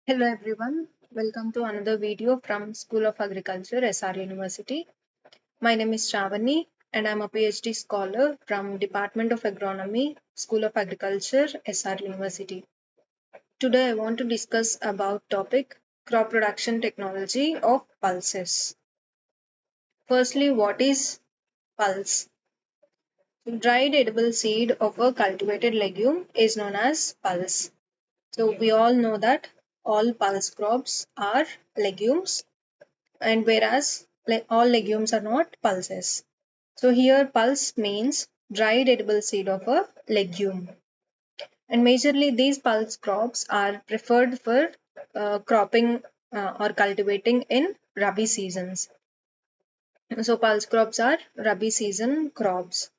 Hello everyone, welcome to another video from School of Agriculture, SR University. My name is Shravani and I'm a PhD scholar from Department of Agronomy, School of Agriculture, SR University. Today I want to discuss about topic crop production technology of pulses. Firstly, what is pulse? Dried edible seed of a cultivated legume is known as pulse. So we all know that all pulse crops are legumes and whereas all legumes are not pulses. So here pulse means dried edible seed of a legume. And majorly these pulse crops are preferred for cropping or cultivating in Rabi seasons. So pulse crops are Rabi season crops.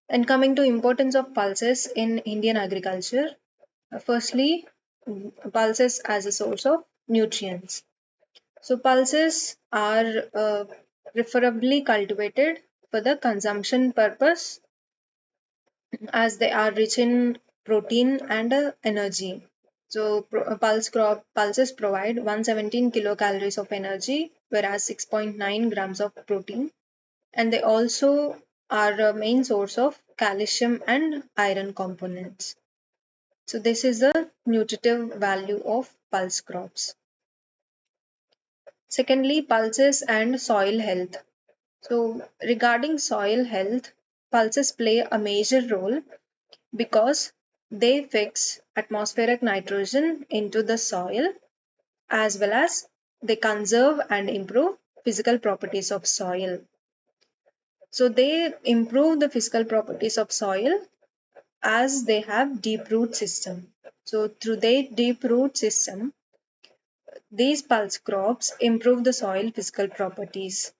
And coming to importance of pulses in Indian agriculture, firstly, pulses as a source of nutrients. So pulses are preferably cultivated for the consumption purpose as they are rich in protein and energy. So pulses provide 117 kilocalories of energy, whereas 6.9 grams of protein, and they also are a main source of calcium and iron components. So this is the nutritive value of pulse crops. Secondly, pulses and soil health. So, regarding soil health, pulses play a major role because they fix atmospheric nitrogen into the soil as well as they conserve and improve physical properties of soil. So, they improve the physical properties of soil as they have deep root system. So, through their deep root system, these pulse crops improve the soil physical properties.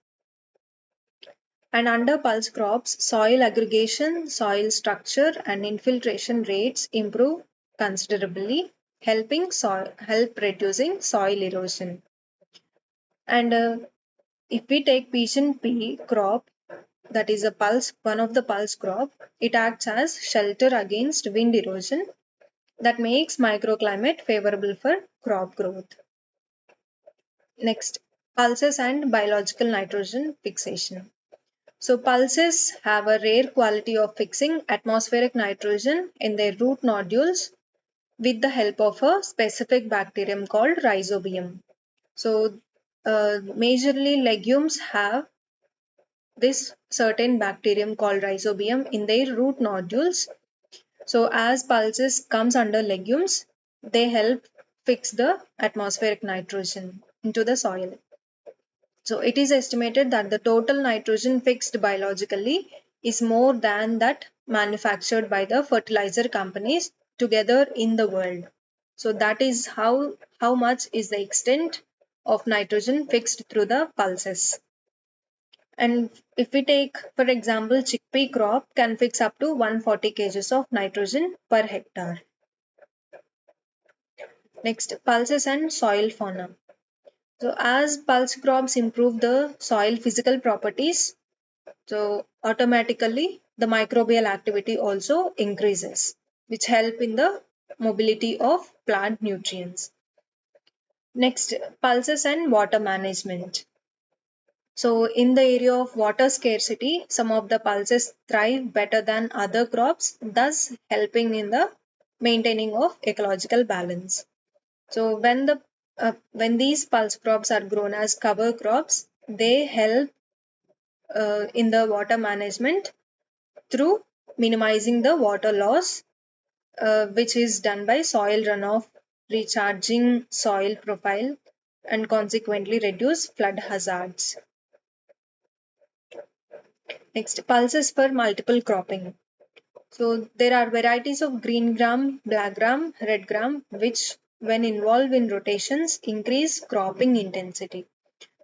And under pulse crops, soil aggregation, soil structure, and infiltration rates improve considerably, help reducing soil erosion. And if we take pigeon pea crop, that is one of the pulse crop, it acts as shelter against wind erosion that makes microclimate favorable for crop growth. Next, pulses and biological nitrogen fixation. So pulses have a rare quality of fixing atmospheric nitrogen in their root nodules with the help of a specific bacterium called rhizobium. So majorly legumes have this certain bacterium called rhizobium in their root nodules. So as pulses comes under legumes, they help fix the atmospheric nitrogen into the soil. So it is estimated that the total nitrogen fixed biologically is more than that manufactured by the fertilizer companies together in the world. So that is how much is the extent of nitrogen fixed through the pulses. And if we take, for example, chickpea crop can fix up to 140 kgs of nitrogen per hectare. Next, pulses and soil fauna. So as pulse crops improve the soil physical properties, so automatically the microbial activity also increases, which help in the mobility of plant nutrients. Next, pulses and water management. So in the area of water scarcity, some of the pulses thrive better than other crops, thus helping in the maintaining of ecological balance. So when these pulse crops are grown as cover crops, they help in the water management through minimizing the water loss, which is done by soil runoff, recharging soil profile, and consequently reduce flood hazards. Next, pulses for multiple cropping. So there are varieties of green gram, black gram, red gram, which when involved in rotations increase cropping intensity.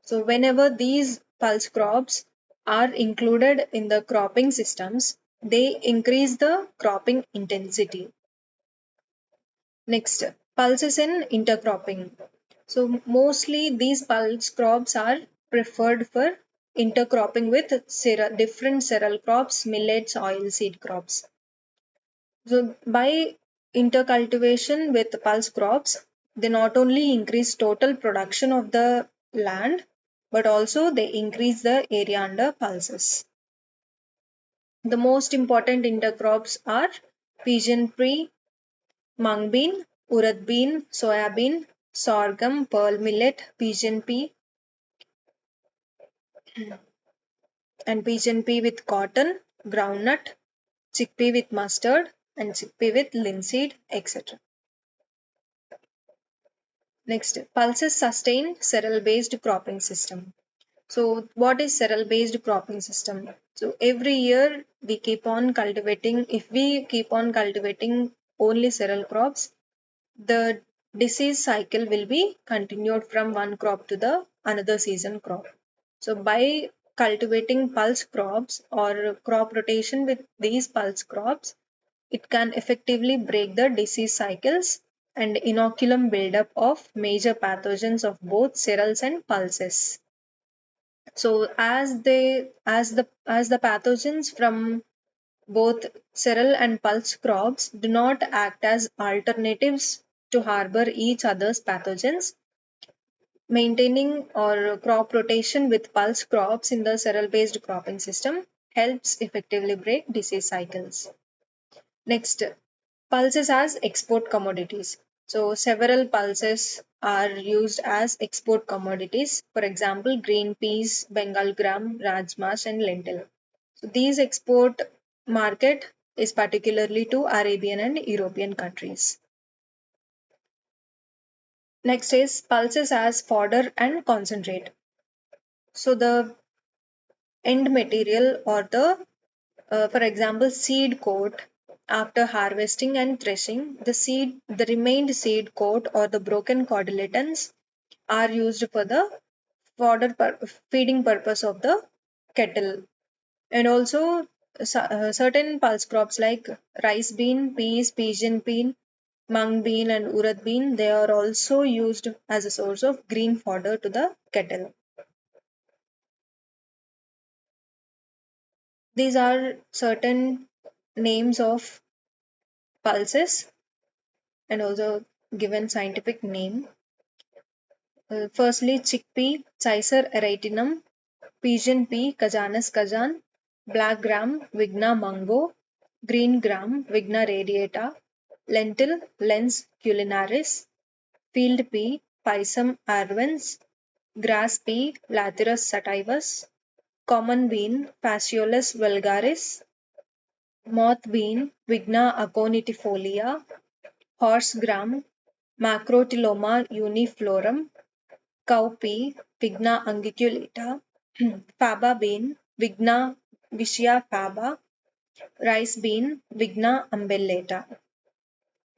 So whenever these pulse crops are included in the cropping systems, they increase the cropping intensity. Next, pulses in intercropping. So mostly these pulse crops are preferred for intercropping with different cereal crops, millets, oilseed crops. So by intercultivation with pulse crops, they not only increase total production of the land, but also they increase the area under pulses. The most important intercrops are pigeon pea, mung bean, urad bean, soya bean, sorghum, pearl millet, pigeon pea, and pigeon pea with cotton, groundnut, chickpea with mustard, and chickpea with linseed, etc. Next, pulses sustain cereal-based cropping system. So, what is cereal-based cropping system? So, every year we keep on cultivating. If we keep on cultivating only cereal crops, the disease cycle will be continued from one crop to the another season crop. So, by cultivating pulse crops or crop rotation with these pulse crops, it can effectively break the disease cycles and inoculum buildup of major pathogens of both cereals and pulses. So as the pathogens from both cereal and pulse crops do not act as alternatives to harbor each other's pathogens, maintaining or crop rotation with pulse crops in the cereal based cropping system helps effectively break disease cycles. Next, pulses as export commodities. So several pulses are used as export commodities. For example, green peas, Bengal gram, rajmas, and lentil. So these export market is particularly to Arabian and European countries. Next is pulses as fodder and concentrate. So the end material or for example, seed coat after harvesting and threshing, the remained seed coat or the broken cotyledons are used for the fodder feeding purpose of the cattle. And also certain pulse crops like rice bean, peas, pigeon bean, mung bean, and urad bean, they are also used as a source of green fodder to the cattle. These are certain names of pulses and also given scientific name. Firstly, chickpea, Caesar aratinum, pigeon pea, Cajanus cajan, black gram, Vigna mungo, green gram, Vigna radiata, lentil, Lens culinaris, field pea, Pisum arvens, grass pea, Lathyrus sativus, common bean, Phaseolus vulgaris, moth bean, Vigna aconitifolia, horse gram, Macrotyloma uniflorum, cowpea, Vigna unguiculata, faba bean, Vigna vicia faba, rice bean, Vigna umbellata.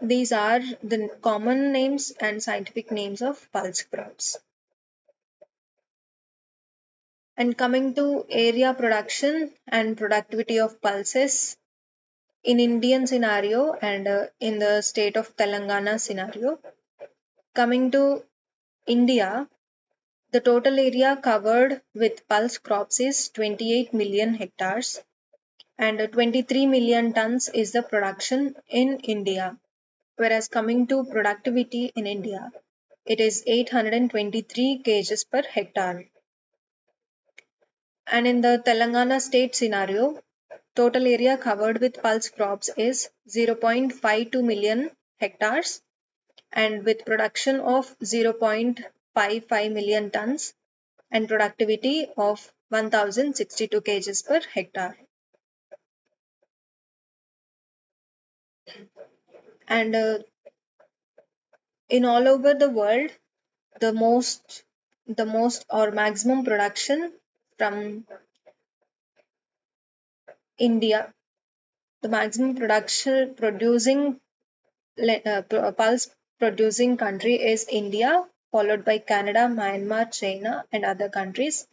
These are the common names and scientific names of pulse crops. And coming to area production and productivity of pulses in Indian scenario and in the state of Telangana scenario. Coming to India, the total area covered with pulse crops is 28 million hectares and 23 million tons is the production in India. Whereas coming to productivity in India, it is 823 kgs per hectare. And in the Telangana state scenario, total area covered with pulse crops is 0.52 million hectares and with production of 0.55 million tons and productivity of 1062 kgs per hectare. And in all over the world, the most or maximum production from India, the maximum production producing pulse producing country is India, followed by Canada, Myanmar, China, and other countries.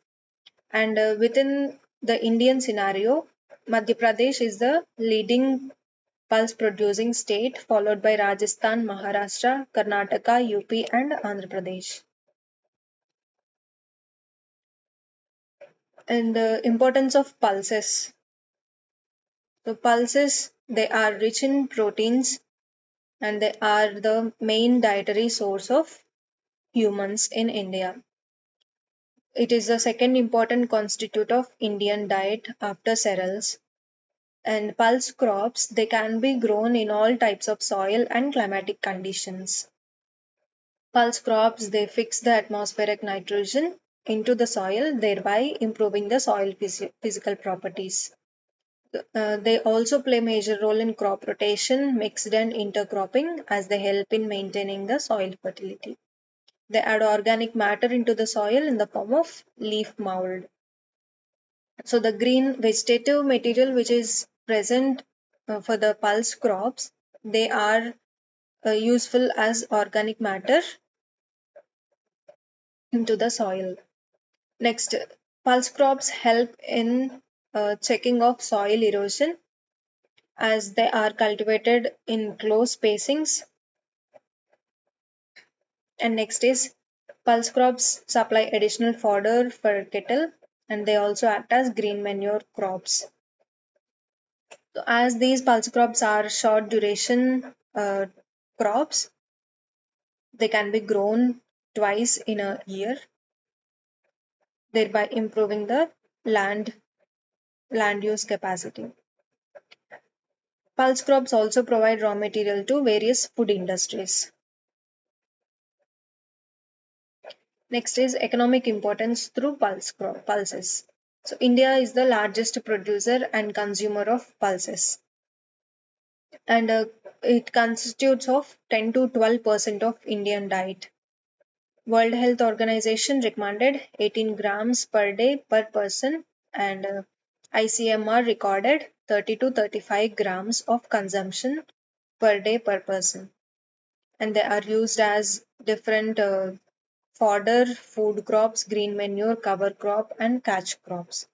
And within the Indian scenario, Madhya Pradesh is the leading pulse producing state, followed by Rajasthan, Maharashtra, Karnataka, UP, and Andhra Pradesh. And the importance of pulses. So pulses, they are rich in proteins and they are the main dietary source of humans in India. It is the second important constituent of Indian diet after cereals. And pulse crops, they can be grown in all types of soil and climatic conditions. Pulse crops, they fix the atmospheric nitrogen into the soil, thereby improving the soil physical properties. They also play major role in crop rotation, mixed and intercropping, as they help in maintaining the soil fertility. They add organic matter into the soil in the form of leaf mold. So the green vegetative material which is present for the pulse crops, they are useful as organic matter into the soil. Next, pulse crops help in checking of soil erosion as they are cultivated in close spacings. And next is pulse crops supply additional fodder for cattle and they also act as green manure crops. So as these pulse crops are short duration crops, they can be grown twice in a year, thereby improving the land use capacity. Pulse crops also provide raw material to various food industries. Next is economic importance through pulses. So India is the largest producer and consumer of pulses, and it constitutes of 10 to 12% of Indian diet. World Health Organization recommended 18 grams per day per person, and ICMR recorded 30 to 35 grams of consumption per day per person. And they are used as different fodder, food crops, green manure, cover crop, and catch crops.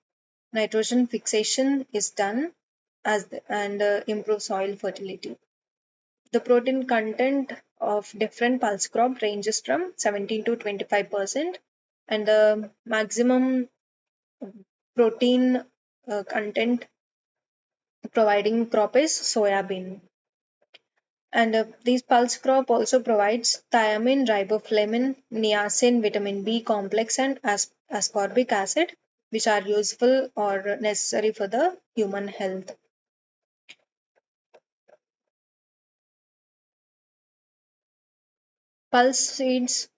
Nitrogen fixation is done and improve soil fertility. The protein content of different pulse crop ranges from 17 to 25%, and the maximum protein content providing crop is soya bean. And these pulse crop also provides thiamine, riboflavin, niacin, vitamin B complex, and ascorbic acid, which are useful or necessary for the human health. Pulse seeds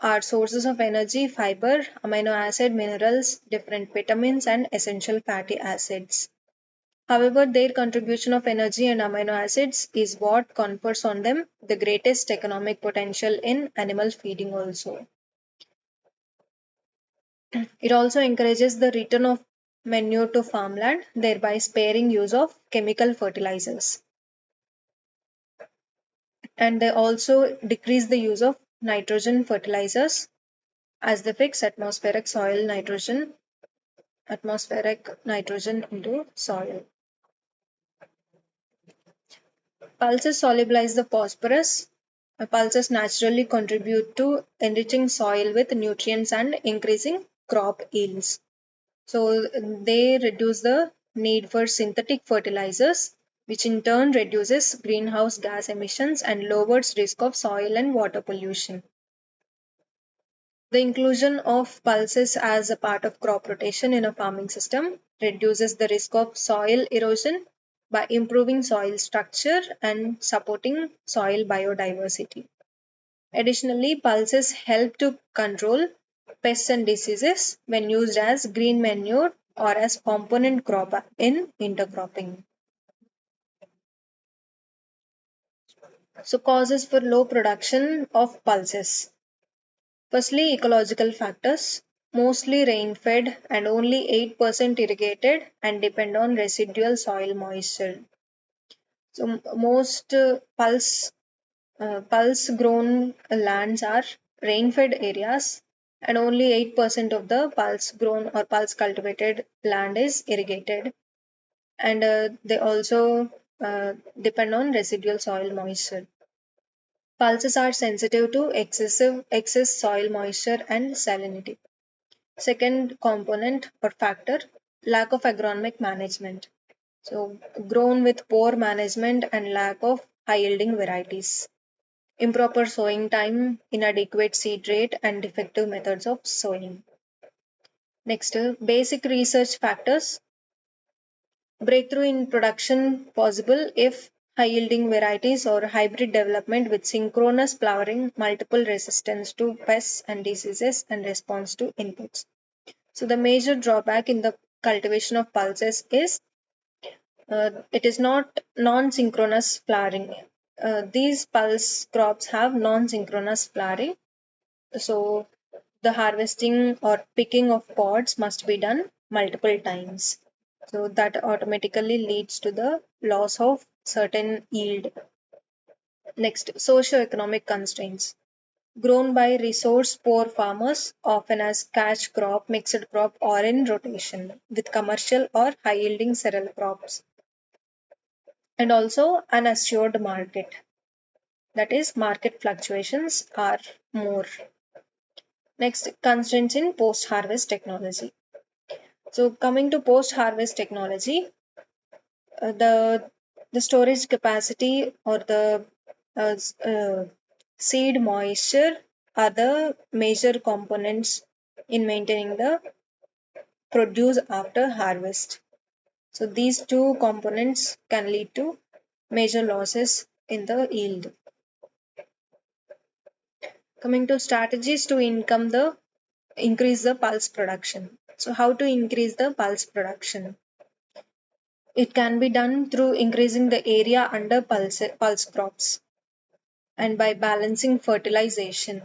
are sources of energy, fiber, amino acid, minerals, different vitamins, and essential fatty acids. However, their contribution of energy and amino acids is what confers on them the greatest economic potential in animal feeding also. It also encourages the return of manure to farmland, thereby sparing use of chemical fertilizers. And they also decrease the use of nitrogen fertilizers as they fix atmospheric nitrogen into soil. Pulses solubilize the phosphorus. Pulses naturally contribute to enriching soil with nutrients and increasing crop yields. So they reduce the need for synthetic fertilizers, which in turn reduces greenhouse gas emissions and lowers risk of soil and water pollution. The inclusion of pulses as a part of crop rotation in a farming system reduces the risk of soil erosion by improving soil structure and supporting soil biodiversity. Additionally, pulses help to control pests and diseases when used as green manure or as component crop in intercropping. So, causes for low production of pulses. Firstly, ecological factors, mostly rain fed and only 8% irrigated and depend on residual soil moisture. So, most pulse grown lands are rain fed areas, and only 8% of the pulse grown or pulse cultivated land is irrigated. And they also depend on residual soil moisture. Pulses are sensitive to excess soil moisture and salinity. Second component or factor, lack of agronomic management. So, grown with poor management and lack of high yielding varieties. Improper sowing time, inadequate seed rate, and defective methods of sowing. Next, basic research factors. Breakthrough in production possible if high yielding varieties or hybrid development with synchronous flowering, multiple resistance to pests and diseases, and response to inputs. So, the major drawback in the cultivation of pulses is it is not non synchronous flowering. These pulse crops have non synchronous flowering. So, the harvesting or picking of pods must be done multiple times. So, that automatically leads to the loss of certain yield. Next, socio-economic constraints. Grown by resource poor farmers, often as cash crop, mixed crop, or in rotation with commercial or high yielding cereal crops. And also an assured market. That is, market fluctuations are more. Next, constraints in post harvest technology. So, coming to post harvest technology, uh, the the storage capacity or the uh, seed moisture are the major components in maintaining the produce after harvest. So these two components can lead to major losses in the yield. Coming to strategies to increase the pulse production. So how to increase the pulse production? It can be done through increasing the area under pulse crops and by balancing fertilization.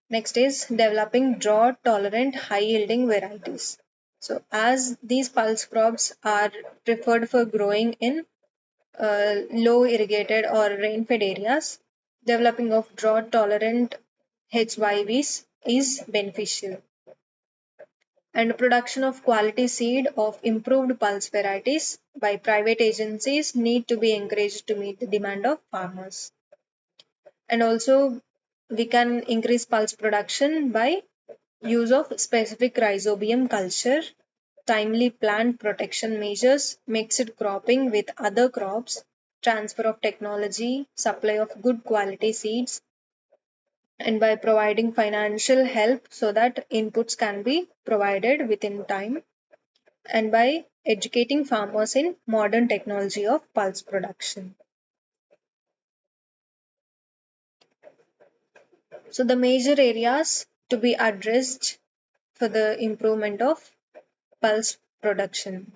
Next is developing drought tolerant high yielding varieties. So, as these pulse crops are preferred for growing in low irrigated or rain fed areas, developing of drought tolerant HYVs is beneficial. And production of quality seed of improved pulse varieties by private agencies need to be encouraged to meet the demand of farmers. And also, we can increase pulse production by use of specific rhizobium culture, timely plant protection measures, mixed cropping with other crops, transfer of technology, supply of good quality seeds, and by providing financial help so that inputs can be provided within time, and by educating farmers in modern technology of pulse production. So, the major areas to be addressed for the improvement of pulse production.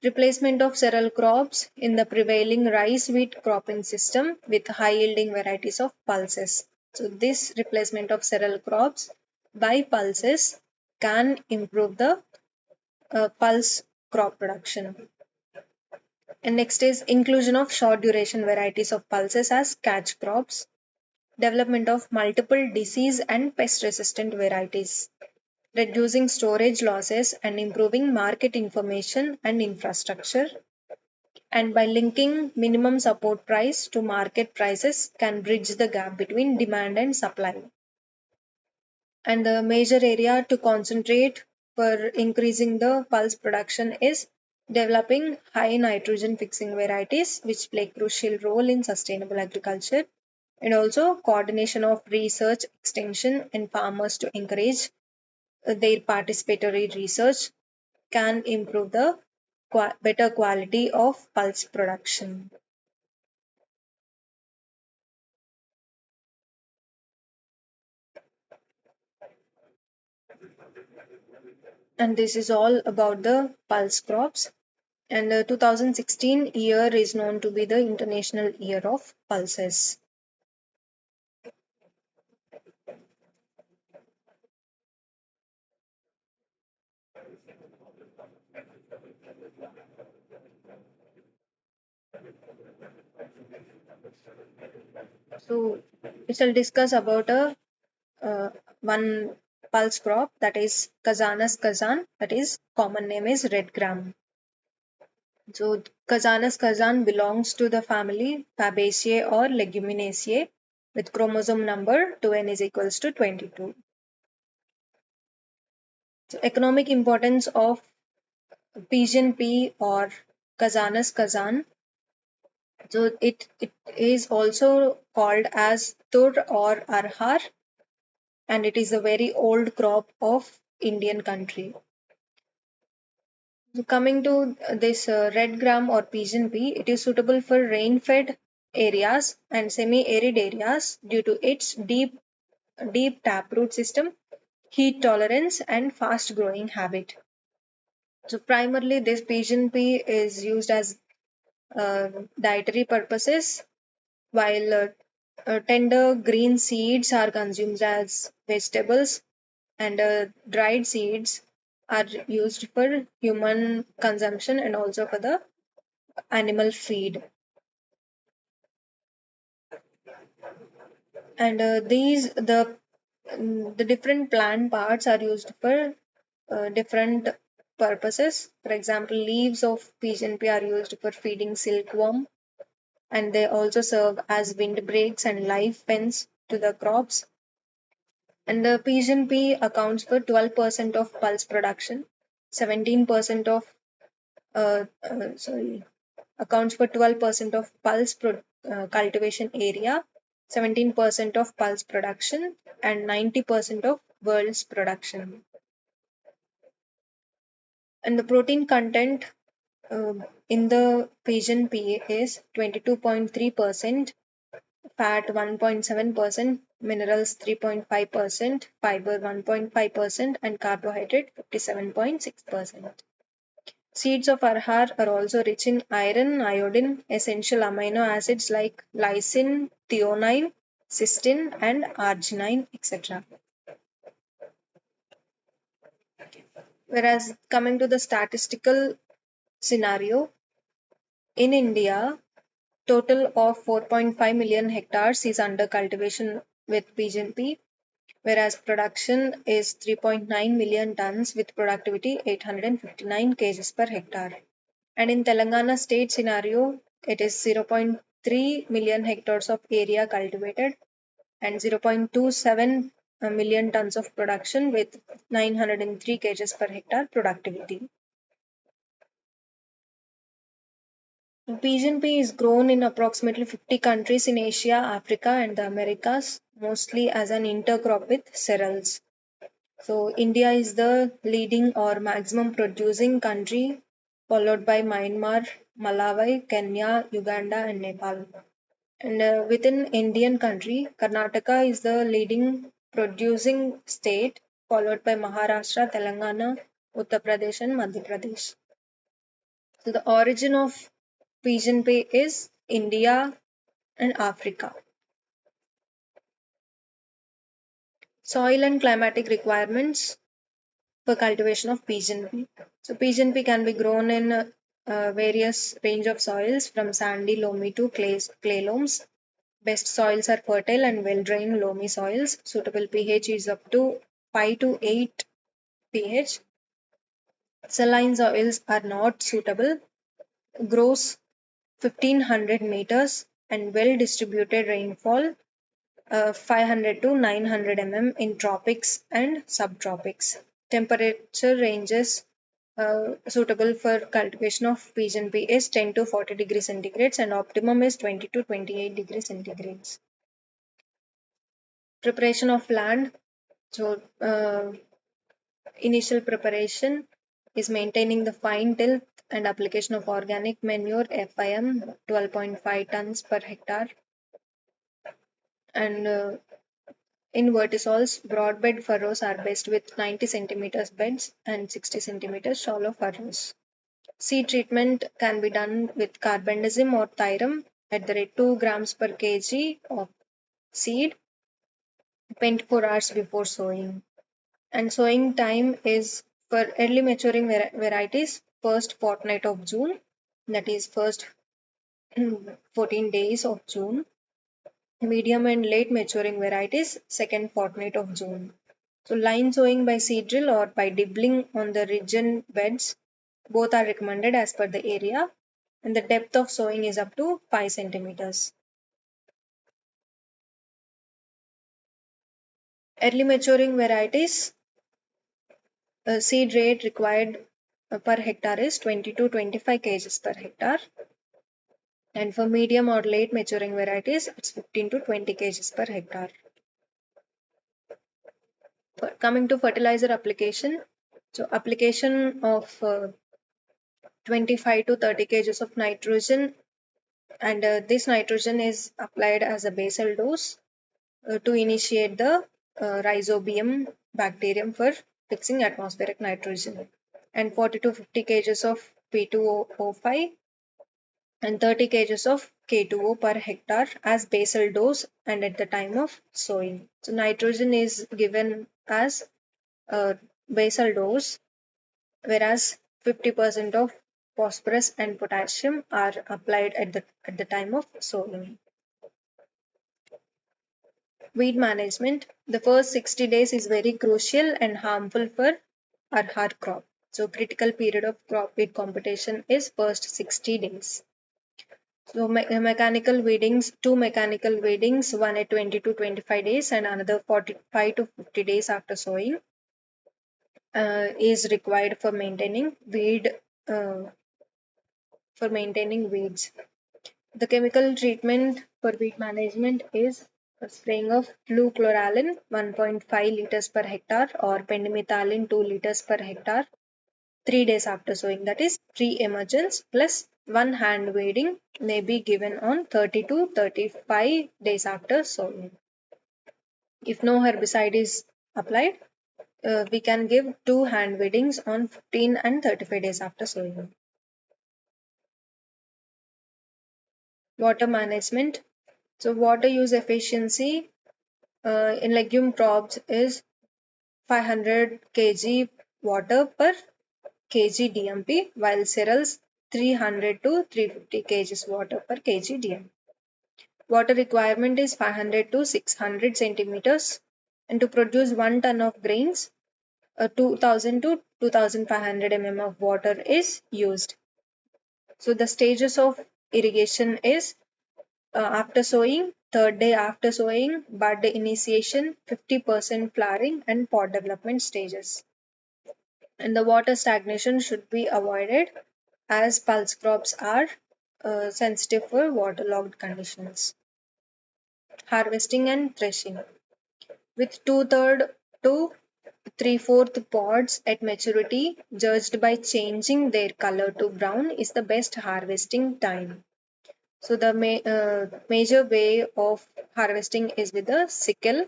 Replacement of cereal crops in the prevailing rice wheat cropping system with high yielding varieties of pulses. So, this replacement of cereal crops by pulses can improve the pulse crop production. And next is inclusion of short duration varieties of pulses as catch crops, development of multiple disease and pest resistant varieties, reducing storage losses and improving market information and infrastructure, and by linking minimum support price to market prices can bridge the gap between demand and supply. And the major area to concentrate for increasing the pulse production is developing high nitrogen fixing varieties which play crucial role in sustainable agriculture, and also coordination of research extension and farmers to encourage their participatory research can improve the better quality of pulse production. And this is all about the pulse crops. And the 2016 year is known to be the International Year of Pulses. So we shall discuss about a one pulse crop, that is Kazanus kazan, that is common name is red gram. So Kazanus kazan belongs to the family Fabaceae or Leguminosae with chromosome number 2n is equals to 22. So economic importance of Pigeon pea or Kazanus kazan. So it is also called as tur or arhar, and it is a very old crop of Indian country. So coming to this red gram or pigeon pea, it is suitable for rain-fed areas and semi-arid areas due to its deep taproot system, heat tolerance, and fast-growing habit. So primarily, this pigeon pea is used as dietary purposes, while tender green seeds are consumed as vegetables, and dried seeds are used for human consumption and also for the animal feed. And the different plant parts are used for different purposes. For example, leaves of pigeon pea are used for feeding silkworm, and they also serve as windbreaks and live pens to the crops. And the pigeon pea accounts for 12% of pulse production, 17% of sorry, accounts for 12% of cultivation area, 17% of pulse production, and 90% of world's production. And the protein content in the pigeon pea is 22.3%, fat 1.7%, minerals 3.5%, fiber 1.5%, and carbohydrate 57.6%. Seeds of arhar are also rich in iron, iodine, essential amino acids like lysine, threonine, cysteine, and arginine, etc. Whereas coming to the statistical scenario, in India, total of 4.5 million hectares is under cultivation with pigeon pea, whereas production is 3.9 million tons with productivity 859 kgs per hectare. And in Telangana state scenario, it is 0.3 million hectares of area cultivated and 0.27 million tons of production with 903 kgs per hectare productivity. Pigeon pea is grown in approximately 50 countries in Asia, Africa, and the Americas, mostly as an intercrop with cereals. So, India is the leading or maximum producing country, followed by Myanmar, Malawi, Kenya, Uganda, and Nepal. And within Indian country, Karnataka is the leading producing state, followed by Maharashtra, Telangana, Uttar Pradesh, and Madhya Pradesh. So the origin of pigeon pea is India and Africa. Soil and climatic requirements for cultivation of pigeon pea. So pigeon pea can be grown in various range of soils from sandy, loamy to clay loams. Best soils are fertile and well-drained loamy soils. Suitable pH is up to 5 to 8 pH. Saline soils are not suitable. Grows 1500 meters and well-distributed rainfall 500 to 900 in tropics and subtropics. Temperature ranges suitable for cultivation of pigeon pea is 10 to 40 degrees centigrades and optimum is 20 to 28 degrees centigrades. Preparation of land. So, initial preparation is maintaining the fine tilth and application of organic manure FIM 12.5 tons per hectare. And in vertisols, broadbed furrows are best with 90 centimeters beds and 60 centimeters shallow furrows. Seed treatment can be done with carbendazim or thyrum at the rate 2 grams per kg of seed 24 hours before sowing. And sowing time is for early maturing varieties, first fortnight of June, that is first 14 days of June. Medium and late maturing varieties, second fortnight of June. So line sowing by seed drill or by dibbling on the ridge beds, both are recommended as per the area, and the depth of sowing is up to 5 centimeters. Early maturing varieties, seed rate required per hectare is 20 to 25 kgs per hectare. And for medium or late maturing varieties, it's 15 to 20 kgs per hectare. Coming to fertilizer application, so application of 25 to 30 kgs of nitrogen, and this nitrogen is applied as a basal dose to initiate the rhizobium bacterium for fixing atmospheric nitrogen, and 40 to 50 kgs of P2O5 and 30 kgs of K2O per hectare as basal dose and at the time of sowing. So nitrogen is given as a basal dose, whereas 50% of phosphorus and potassium are applied at the time of sowing. Weed management. The first 60 days is very crucial and harmful for our crop. So critical period of crop weed competition is first 60 days. So mechanical weedings, two mechanical weedings, one at 20 to 25 days and another 45 to 50 days after sowing is required for maintaining uh, weeds. The chemical treatment for weed management is spraying of flucloraline 1.5 liters per hectare or pendimethalin 2 liters per hectare 3 days after sowing, that is pre-emergence, plus one hand weeding may be given on 30 to 35 days after sowing. If no herbicide is applied, we can give two hand weedings on 15 and 35 days after sowing. Water management. So water use efficiency in legume crops is 500 kg water per kg DMP, while cereals 300 to 350 kg water per kg DMP. Water requirement is 500 to 600 centimeters, and to produce 1 ton of grains, 2000 to 2500 mm of water is used. So the stages of irrigation is after sowing, third day after sowing, bud initiation, 50% flowering and pod development stages. And the water stagnation should be avoided as pulse crops are sensitive for waterlogged conditions. Harvesting and threshing. With 2/3 to 3/4 pods at maturity, judged by changing their color to brown, is the best harvesting time. So the major way of harvesting is with a sickle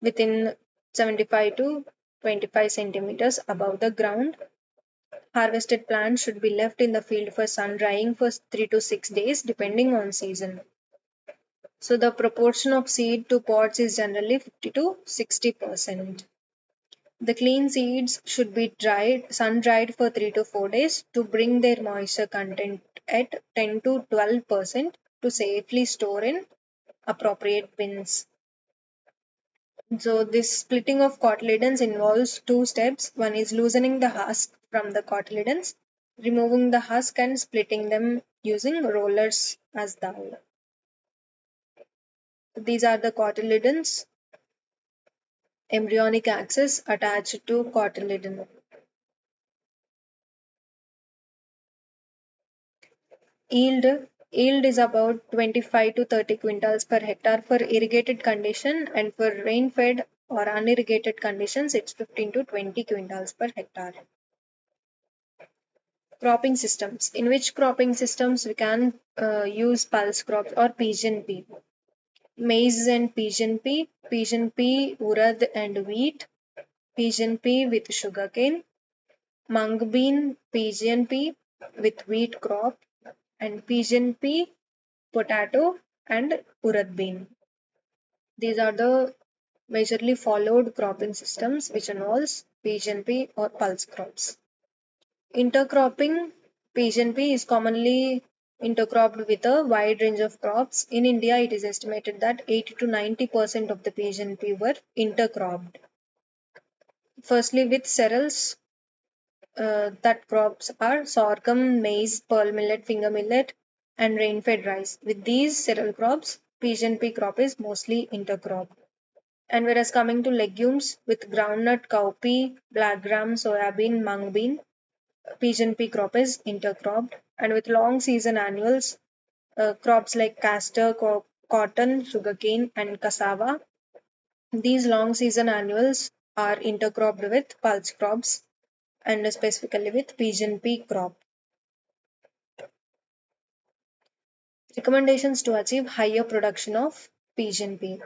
within 75 to 25 centimeters above the ground. Harvested plants should be left in the field for sun drying for 3 to 6 days depending on season. So the proportion of seed to pods is generally 50 to 60%. The clean seeds should be sun dried for 3 to 4 days to bring their moisture content at 10 to 12% to safely store in appropriate bins. So this splitting of cotyledons involves two steps. One is loosening the husk from the cotyledons, removing the husk and splitting them using rollers as dowel. These are the cotyledons, embryonic axis attached to cotyledon. Yield is about 25 to 30 quintals per hectare for irrigated condition, and for rain fed or unirrigated conditions it's 15 to 20 quintals per hectare. Cropping systems. In which cropping systems we can use pulse crops or pigeon pea? Maize and pigeon pea, urad and wheat, pigeon pea with sugarcane, mung bean, pigeon pea with wheat crop, and pigeon pea, potato, and urad bean. These are the majorly followed cropping systems which involves pigeon pea or pulse crops. Intercropping. Pigeon pea is commonly intercropped with a wide range of crops. In India, it is estimated that 80 to 90% of the pigeon pea were intercropped. Firstly, with cereals, that crops are sorghum, maize, pearl millet, finger millet, and rain-fed rice. With these cereal crops, pigeon pea crop is mostly intercropped. And whereas coming to legumes, with groundnut, cowpea, black gram, soyabean, mung bean, pigeon pea crop is intercropped. And with long season annuals, crops like castor, cotton, sugarcane, and cassava. These long season annuals are intercropped with pulse crops and specifically with pigeon pea crop. Recommendations to achieve higher production of pigeon pea.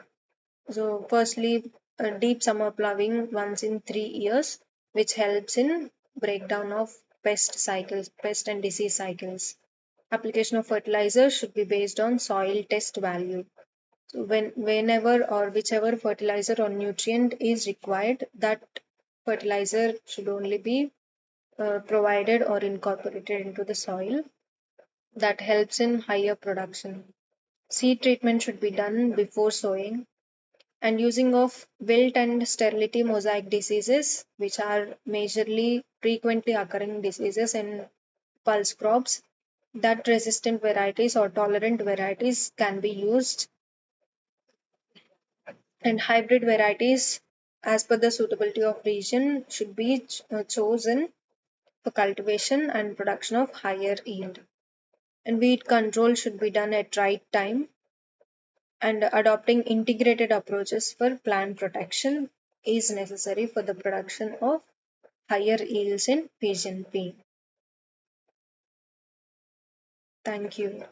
So, firstly, deep summer ploughing once in 3 years, which helps in breakdown of pest and disease cycles. Application of fertilizer should be based on soil test value. So, whenever or whichever fertilizer or nutrient is required, that fertilizer should only be provided or incorporated into the soil. That helps in higher production. Seed treatment should be done before sowing, and using of wilt and sterility mosaic diseases, which are majorly frequently occurring diseases in pulse crops, that resistant varieties or tolerant varieties can be used, and hybrid varieties as per the suitability of region should be chosen for cultivation and production of higher yield. And weed control should be done at right time, and adopting integrated approaches for plant protection is necessary for the production of higher yields in pigeon pea. Thank you.